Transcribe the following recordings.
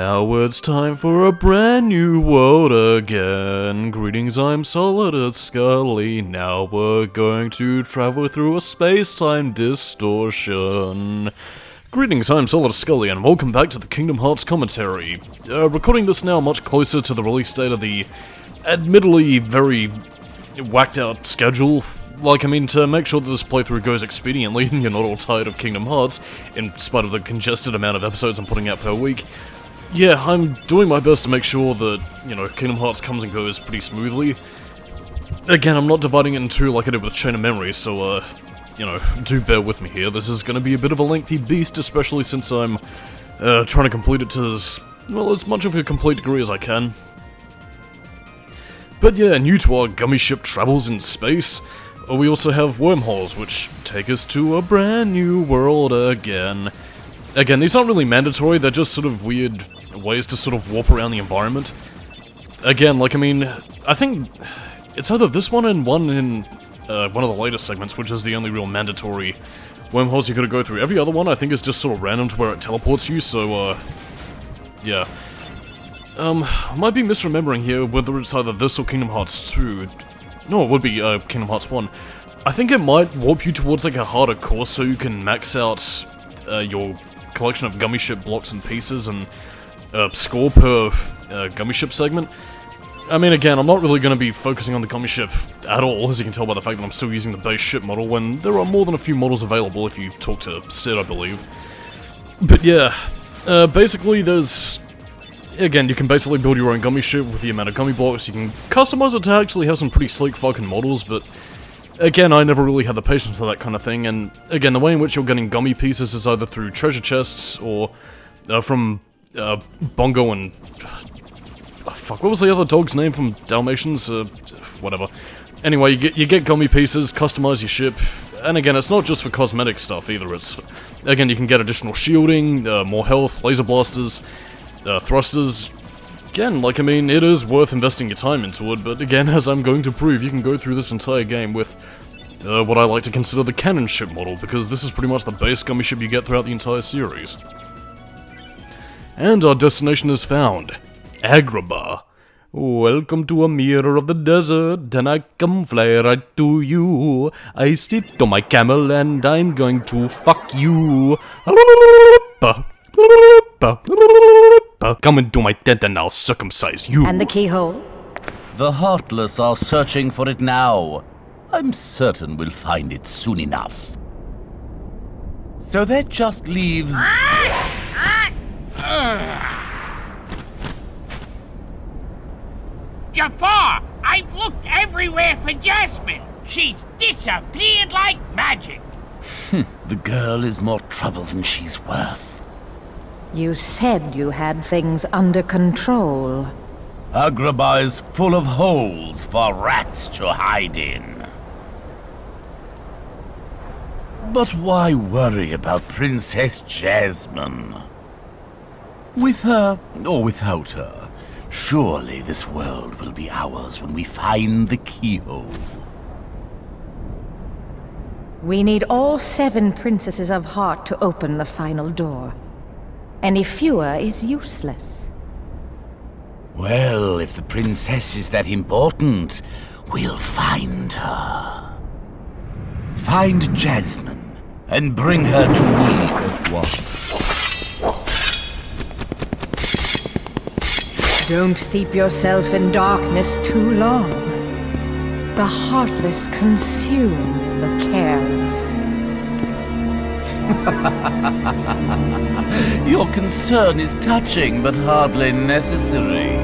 Now it's time for a brand new world again. Greetings, I'm Solidus-Skully. Now we're going to travel through a space-time distortion. Greetings, I'm Solidus-Skully, and welcome back to the Kingdom Hearts commentary. Recording this now much closer to the release date of the admittedly very whacked-out schedule. To make sure that this playthrough goes expediently and you're not all tired of Kingdom Hearts, in spite of the congested amount of episodes I'm putting out per week. Yeah, I'm doing my best to make sure that, Kingdom Hearts comes and goes pretty smoothly. Again, I'm not dividing it in two like I did with Chain of Memories, so, do bear with me here. This is gonna be a bit of a lengthy beast, especially since I'm, trying to complete it to as much of a complete degree as I can. But yeah, new to our gummy ship travels in space, we also have wormholes, which take us to a brand new world again. Again, these aren't really mandatory, they're just sort of weird ways to sort of warp around the environment. Again, I think it's either this one and one in one of the later segments, which is the only real mandatory wormholes you gotta go through. Every other one, I think, is just sort of random to where it teleports you, so, yeah. I might be misremembering here whether it's either this or Kingdom Hearts 2. No, it would be, Kingdom Hearts 1. I think it might warp you towards, a harder course so you can max out, your collection of gummy ship blocks and pieces and, score per, gummy ship segment. Again, I'm not really going to be focusing on the gummy ship at all, as you can tell by the fact that I'm still using the base ship model, when there are more than a few models available if you talk to Sid, I believe. But yeah, basically there's... Again, you can basically build your own gummy ship with the amount of gummy blocks. You can customize it to actually have some pretty sleek fucking models, but again, I never really had the patience for that kind of thing, and again, the way in which you're getting gummy pieces is either through treasure chests or from Bongo and... fuck, what was the other dog's name from Dalmatians? Whatever. Anyway, you get gummy pieces, customize your ship, and again, it's not just for cosmetic stuff either, it's... Again, you can get additional shielding, more health, laser blasters, thrusters. Again, it is worth investing your time into it, but again, as I'm going to prove, you can go through this entire game with what I like to consider the canon ship model, because this is pretty much the base gummy ship you get throughout the entire series. And our destination is found. Agrabah. Welcome to a mirror of the desert, and I come fly right to you. I sit on my camel, and I'm going to fuck you. Come into my tent and I'll circumcise you. And the keyhole? The Heartless are searching for it now. I'm certain we'll find it soon enough. So that just leaves... Jafar! I've looked everywhere for Jasmine! She's disappeared like magic! The girl is more trouble than she's worth. You said you had things under control. Agrabah is full of holes for rats to hide in. But why worry about Princess Jasmine? With her, or without her, surely this world will be ours when we find the keyhole. We need all 7 princesses of heart to open the final door. Any fewer is useless. Well, if the princess is that important, we'll find her. Find Jasmine, and bring her to me at once. Don't steep yourself in darkness too long. The heartless consume the careless. Your concern is touching, but hardly necessary.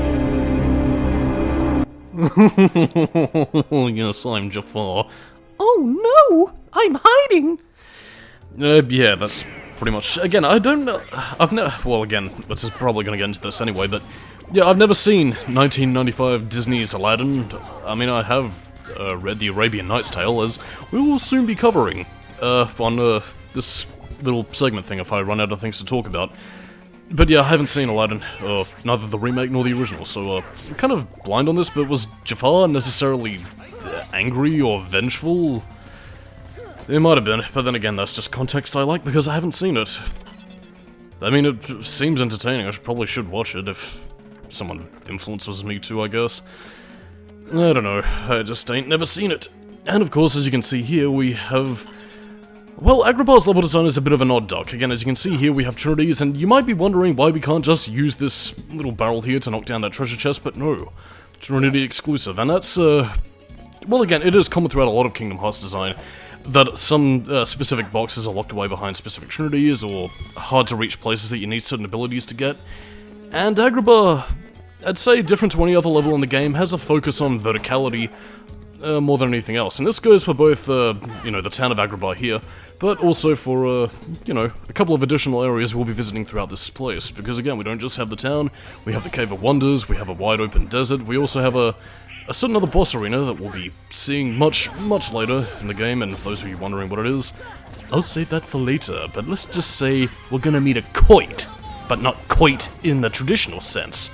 Yes, I'm Jafar. Oh no! I'm hiding! Yeah, that's pretty much... Again, I don't know... I've never... Well, again, this is probably gonna get into this anyway, but... Yeah, I've never seen 1995 Disney's Aladdin. I have read The Arabian Nights Tale, as we will soon be covering on this little segment thing if I run out of things to talk about. But yeah, I haven't seen Aladdin, neither the remake nor the original, so I'm kind of blind on this, but was Jafar necessarily angry or vengeful? It might have been, but then again, that's just context I like because I haven't seen it. I mean, it seems entertaining. I probably should watch it if someone influences me to, I guess. I don't know, I just ain't never seen it. And of course, as you can see here, we have... Well, Agrabah's level design is a bit of an odd duck. Again, as you can see here, we have Trinities, and you might be wondering why we can't just use this little barrel here to knock down that treasure chest, but no. Trinity exclusive, and that's, well, again, it is common throughout a lot of Kingdom Hearts design that some specific boxes are locked away behind specific Trinities, or hard-to-reach places that you need certain abilities to get. And Agrabah, I'd say different to any other level in the game, has a focus on verticality more than anything else. And this goes for both, you know, the town of Agrabah here, but also for, you know, a couple of additional areas we'll be visiting throughout this place. Because again, we don't just have the town, we have the Cave of Wonders, we have a wide open desert, we also have a certain other boss arena that we'll be seeing much later in the game, and for those of you wondering what it is, I'll save that for later, but let's just say we're gonna meet a Coit, but not Coit in the traditional sense.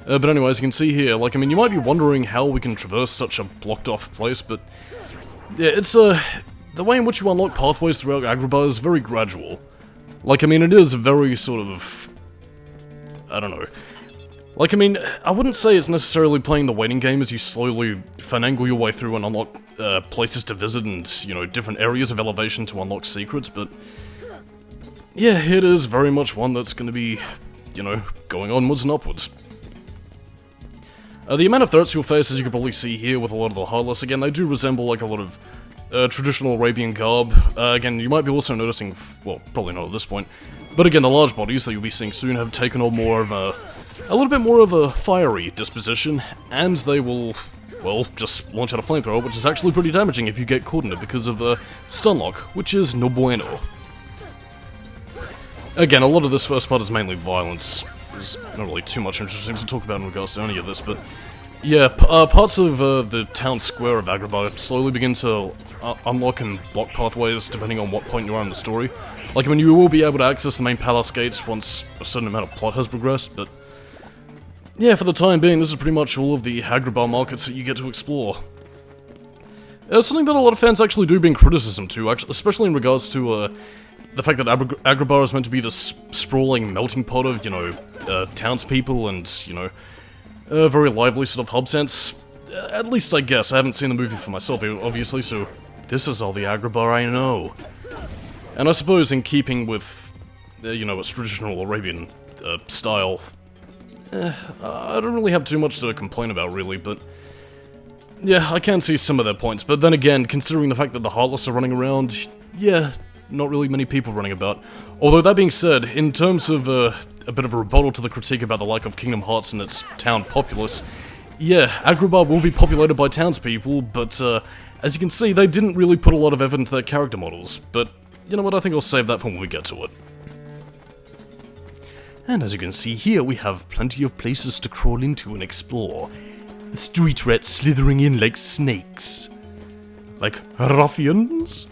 But anyway, as you can see here, like, I mean, you might be wondering how we can traverse such a blocked-off place, but yeah, it's, the way in which you unlock pathways throughout Agrabah is very gradual. Like, I mean, it is very sort of... I don't know. Like, I mean, I wouldn't say it's necessarily playing the waiting game as you slowly finagle your way through and unlock places to visit and, you know, different areas of elevation to unlock secrets, but yeah, it is very much one that's going to be, you know, going onwards and upwards. The amount of threats you'll face, as you can probably see here with a lot of the Heartless, again, they do resemble like a lot of traditional Arabian garb. Again, you might be also noticing, well, probably not at this point, but again, the large bodies that you'll be seeing soon have taken on more of a little bit more of a fiery disposition, and they will, well, just launch out a flamethrower, which is actually pretty damaging if you get caught in it because of stun lock, which is no bueno. Again, a lot of this first part is mainly violence. There's not really too much interesting to talk about in regards to any of this, but yeah, parts of the town square of Agrabah slowly begin to unlock and block pathways depending on what point you are in the story. Like, I mean, you will be able to access the main palace gates once a certain amount of plot has progressed, but yeah, for the time being, this is pretty much all of the Agrabah markets that you get to explore. Something that a lot of fans actually do bring criticism to, especially in regards to the fact that Agrabah is meant to be this sprawling melting pot of, you know, townspeople and, you know, very lively sort of hub sense. At least I guess. I haven't seen the movie for myself, obviously, so this is all the Agrabah I know. And I suppose in keeping with, you know, its traditional Arabian style, I don't really have too much to complain about, really, but yeah, I can see some of their points. But then again, considering the fact that the Heartless are running around, yeah, not really many people running about. Although, that being said, in terms of a bit of a rebuttal to the critique about the lack of Kingdom Hearts and its town populace, yeah, Agrabah will be populated by townspeople, but as you can see, they didn't really put a lot of effort into their character models. But you know what, I think I'll save that for when we get to it. And as you can see here, we have plenty of places to crawl into and explore. The street rats slithering in like snakes. Like ruffians?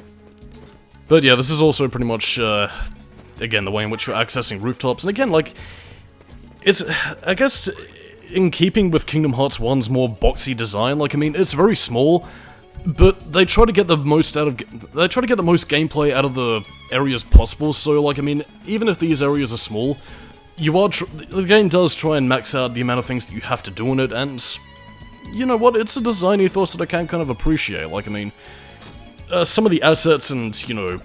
But yeah, this is also pretty much, again, the way in which you're accessing rooftops. And again, like, it's, I guess, in keeping with Kingdom Hearts 1's more boxy design, like, I mean, it's very small, but they try to get the most gameplay out of the areas possible. So, like, I mean, even if these areas are small, the game does try and max out the amount of things that you have to do in it, and you know what, it's a design ethos that I can kind of appreciate. Like, I mean, some of the assets and, you know,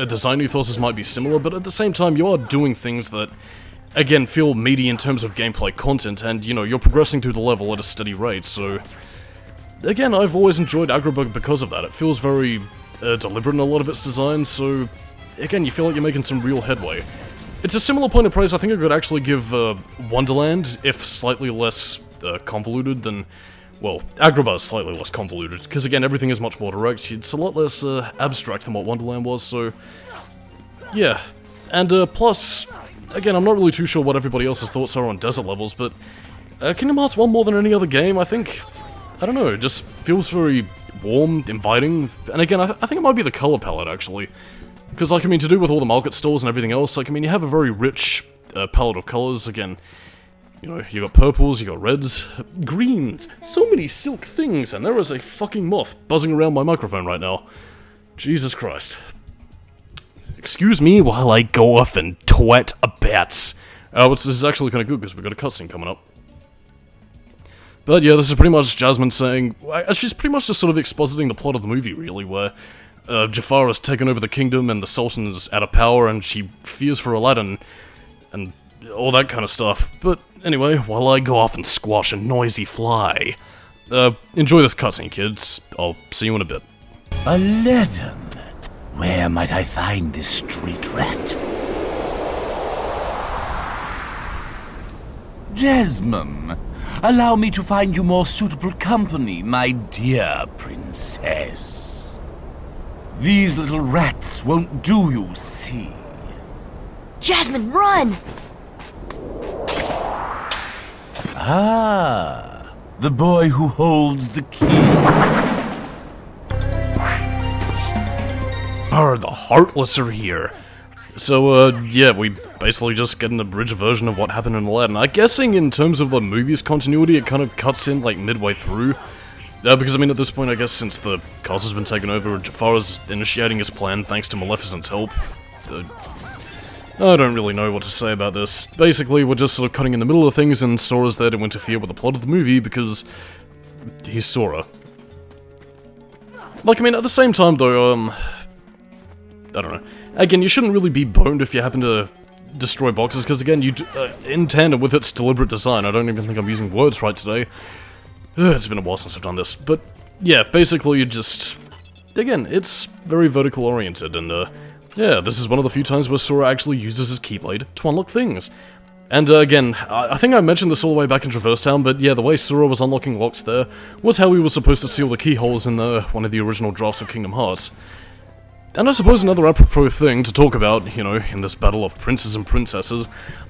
design ethoses might be similar, but at the same time, you are doing things that, again, feel meaty in terms of gameplay content, and, you know, you're progressing through the level at a steady rate, so again, I've always enjoyed Agrabah because of that. It feels very deliberate in a lot of its design, so again, you feel like you're making some real headway. It's a similar point of praise I think I could actually give Wonderland, if slightly less convoluted than, well, Agrabah is slightly less convoluted, because again, everything is much more direct. It's a lot less abstract than what Wonderland was, so yeah. And plus, again, I'm not really too sure what everybody else's thoughts are on desert levels, but Kingdom Hearts 1 more than any other game, I think, I don't know, it just feels very warm, inviting, and again, I think it might be the color palette, actually. Because, like, I mean, to do with all the market stalls and everything else, like, I mean, you have a very rich palette of colors. Again, you know, you got purples, you got reds, greens, so many silk things, and there is a fucking moth buzzing around my microphone right now. Jesus Christ. Excuse me while I go off and twat a bats. This is actually kind of good because we've got a cutscene coming up. But yeah, this is pretty much Jasmine saying... she's pretty much just sort of expositing the plot of the movie, really, where Jafar has taken over the kingdom and the Sultan is out of power and she fears for Aladdin and all that kind of stuff. But anyway, while I go off and squash a noisy fly, enjoy this cutscene, kids. I'll see you in a bit. Aladdin? Where might I find this street rat? Jasmine, allow me to find you more suitable company, my dear princess. These little rats won't do, you see. Jasmine, run! Ah, the boy who holds the key. The Heartless are here. So, yeah, we basically just get an abridged version of what happened in Aladdin. I'm guessing in terms of the movie's continuity, it kind of cuts in, like, midway through. Because, I mean, at this point, I guess, since the castle has been taken over, Jafar is initiating his plan thanks to Maleficent's help. I don't really know what to say about this. Basically, we're just sort of cutting in the middle of things, and Sora's there to interfere with the plot of the movie because he's Sora. Like, I mean, at the same time, though, I don't know. Again, you shouldn't really be boned if you happen to destroy boxes, because again, you in tandem with its deliberate design. I don't even think I'm using words right today. It's been a while since I've done this, but yeah, basically you just... Again, it's very vertical oriented, and yeah, this is one of the few times where Sora actually uses his Keyblade to unlock things. And again, I think I mentioned this all the way back in Traverse Town, but yeah, the way Sora was unlocking locks there was how he was supposed to seal the keyholes in one of the original drafts of Kingdom Hearts. And I suppose another apropos thing to talk about, you know, in this battle of princes and princesses,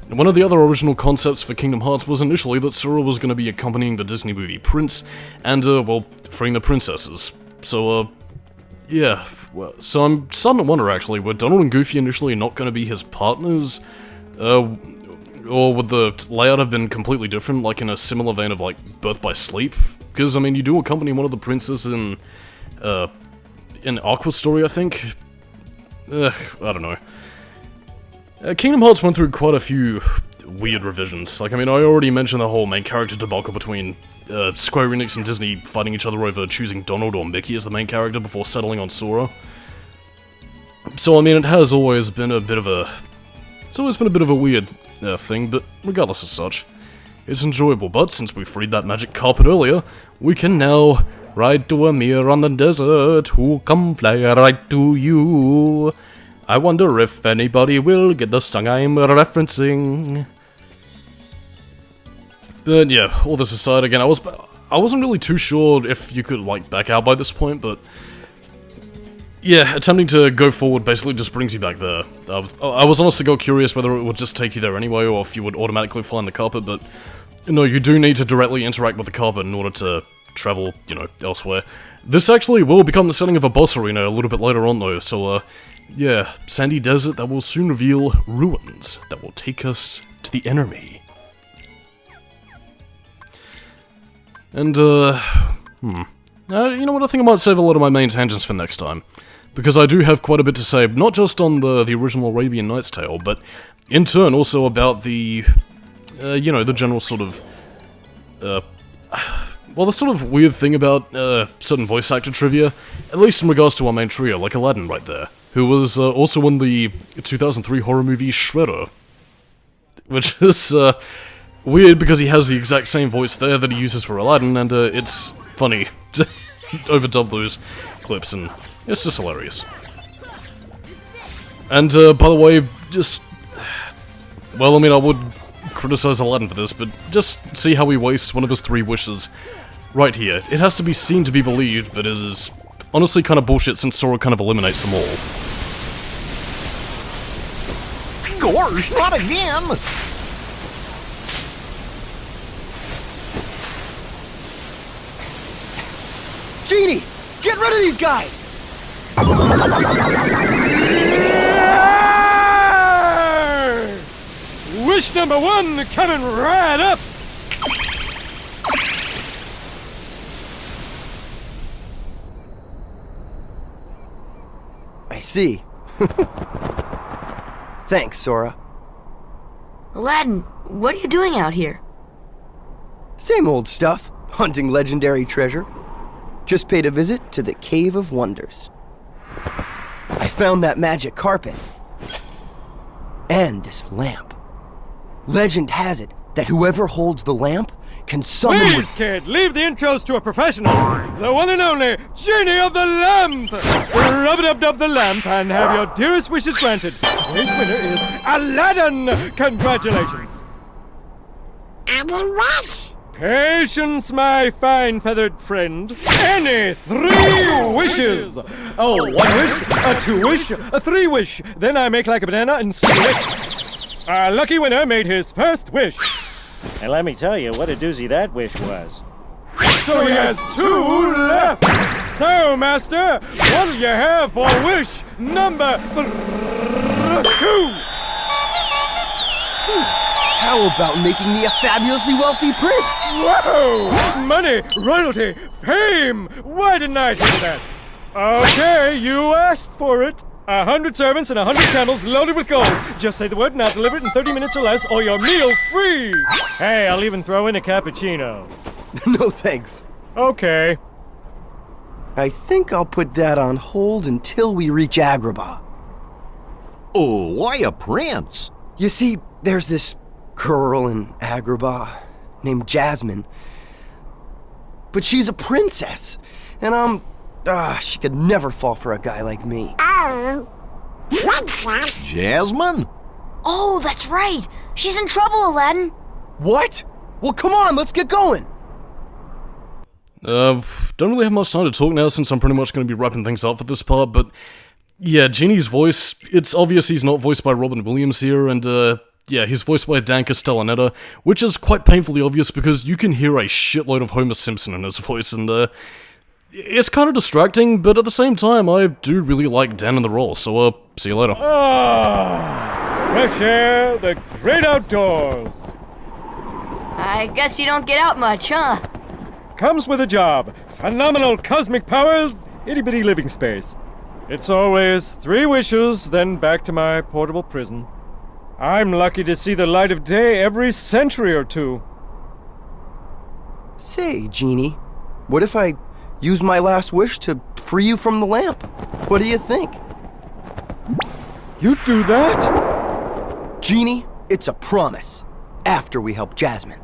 one of the other original concepts for Kingdom Hearts was initially that Sora was going to be accompanying the Disney movie Prince, and, well, freeing the princesses. So, yeah, well, so I'm starting to wonder, actually, were Donald and Goofy initially not going to be his partners? Or would the layout have been completely different, like in a similar vein of, like, Birth by Sleep? Because, I mean, you do accompany one of the princes in Aqua's story, I think? I don't know. Kingdom Hearts went through quite a few weird revisions. Like, I mean, I already mentioned the whole main character debacle between Square Enix and Disney fighting each other over choosing Donald or Mickey as the main character before settling on Sora. So, I mean, it has always been a bit of a... It's always been a bit of a weird thing, but regardless of such, it's enjoyable. But since we freed that magic carpet earlier, we can now ride to a mirror on the desert, who come fly right to you. I wonder if anybody will get the song I'm referencing. But yeah, all this aside, again, I wasn't really too sure if you could, like, back out by this point, but yeah, attempting to go forward basically just brings you back there. I was honestly got curious whether it would just take you there anyway, or if you would automatically find the carpet, but no, you do need to directly interact with the carpet in order to travel, you know, elsewhere. This actually will become the setting of a boss arena a little bit later on, though, so, yeah, sandy desert that will soon reveal ruins that will take us to the enemy. And, you know what, I think I might save a lot of my main tangents for next time, because I do have quite a bit to say, not just on the original Arabian Nights tale, but in turn also about the, you know, the general sort of, well, the sort of weird thing about certain voice actor trivia, at least in regards to our main trio, like Aladdin right there, who was also in the 2003 horror movie Shredder, which is weird because he has the exact same voice there that he uses for Aladdin, and it's funny to overdub those clips, and it's just hilarious. And by the way, just, well, I mean, I would criticize Aladdin for this, but just see how he wastes one of his 3 wishes right here. It has to be seen to be believed, but it is honestly kind of bullshit since Sora kind of eliminates them all. Gosh, not again! Genie, get rid of these guys! Wish number 1 coming right up! I see. Thanks, Sora. Aladdin, what are you doing out here? Same old stuff, hunting legendary treasure. Just paid a visit to the Cave of Wonders. I found that magic carpet. And this lamp. Legend has it that whoever holds the lamp can summon... Please, kid, leave the intros to a professional. The one and only Genie of the Lamp. Rub-a-dub-dub the lamp and have your dearest wishes granted. Today's winner is Aladdin. Congratulations. Aladdin what? Patience, my fine feathered friend. Any 3 wishes. Oh, 1 wish, a 2 wish, a 3 wish. Then I make like a banana and steal it. Our lucky winner made his first wish. And let me tell you what a doozy that wish was. So he has 2 left. So, Master, what'll you have for wish number 2? How about making me a fabulously wealthy prince? Whoa! Money, royalty, fame! Why didn't I hear that? Okay, you asked for it. 100 servants and 100 camels loaded with gold. Just say the word and I'll deliver it in 30 minutes or less, or your meal's free! Hey, I'll even throw in a cappuccino. No thanks. Okay. I think I'll put that on hold until we reach Agrabah. Oh, why a prince? You see, there's this girl in Agrabah named Jasmine. But she's a princess, and she could never fall for a guy like me. Oh, princess? Jasmine? Oh, that's right. She's in trouble, Aladdin. What? Well, come on, let's get going. Don't really have much time to talk now since I'm pretty much going to be wrapping things up for this part, but yeah, Genie's voice, it's obvious he's not voiced by Robin Williams here, and yeah, he's voiced by Dan Castellaneta, which is quite painfully obvious because you can hear a shitload of Homer Simpson in his voice, and it's kind of distracting, but at the same time, I do really like Dan in the role, so see you later. Fresh air, the great outdoors. I guess you don't get out much, huh? Comes with a job. Phenomenal cosmic powers, itty-bitty living space. It's always 3 wishes, then back to my portable prison. I'm lucky to see the light of day every century or 2. Say, Genie, what if I use my last wish to free you from the lamp? What do you think? You do that? Genie, it's a promise. After we help Jasmine.